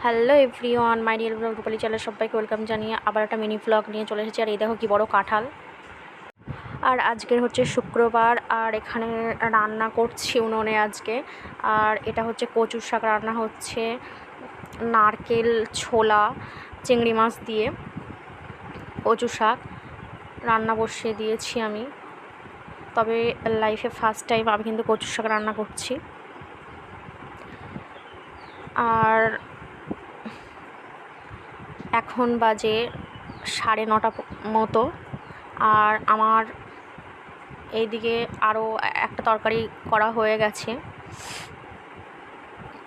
Hello everyone, my dear blog Rupali চ্যানেলে সবাইকে welcome জানিয়ে আবার একটা মিনি ব্লগ নিয়ে চলে এসেছি। আর এই দেখো কি বড় কাঁঠাল। আর আজকের হচ্ছে শুক্রবার, আর এখানে রান্না করছি উনুনে আজকে। আর এটা হচ্ছে কচুর শাক রান্না হচ্ছে, নারকেল ছোলা চিংড়ি মাছ দিয়ে কচু শাক রান্না বসিয়ে দিয়েছি আমি। তবে লাইফে ফার্স্ট টাইম আমি কিন্তু কচু শাক রান্না করছি। আর এখন বাজে 9:30 মতো। আর আমার এইদিকে আরও একটা তরকারি করা হয়ে গেছে।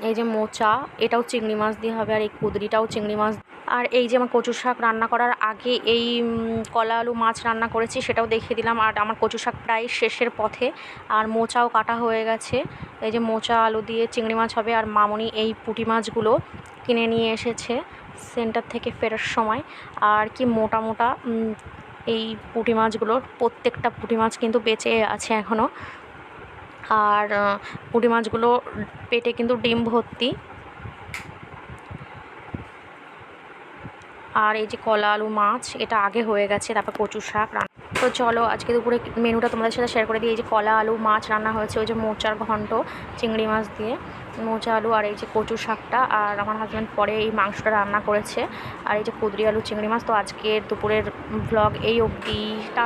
এই যে মোচা, এটাও চিংড়ি মাছ দিয়ে হবে, আর এই কুঁদরিটাও চিংড়ি মাছ। আর এই যে আমার কচু শাক রান্না করার আগে এই কলা আলু মাছ রান্না করেছি, সেটাও দেখিয়ে দিলাম। আর আমার কচু শাক প্রায় শেষের পথে, আর মোচাও কাটা হয়ে গেছে। এই যে মোচা আলু দিয়ে চিংড়ি মাছ হবে। আর মামনি এই পুঁটি মাছগুলো কিনে নিয়ে এসেছে সেন্টার থেকে ফেরার সময়। আর কি মোটা মোটা এই পুঁটি মাছগুলোর, প্রত্যেকটা পুঁটি মাছ কিন্তু বেঁচে আছে এখনও। আর পুঁটি মাছগুলো পেটে কিন্তু ডিম ভর্তি। আর এই যে কলা আলু মাছ, এটা আগে হয়ে গেছে, তারপর কচু শাক রান্না। তো চলো আজকে দুপুরে মেনুটা তোমাদের সাথে শেয়ার করে দিই। এই যে কলা আলু মাছ রান্না হয়েছে, ওই যে মোচার ঘন্ট চিংড়ি মাছ দিয়ে, মোচা আলু, আর এই যে কচু শাকটা। আর আমার হাজব্যান্ড পরে এই মাংসটা রান্না করেছে। আর এই যে কুঁদরি আলু চিংড়ি মাছ। তো আজকের দুপুরের ব্লগ এই অবধি, টাটা।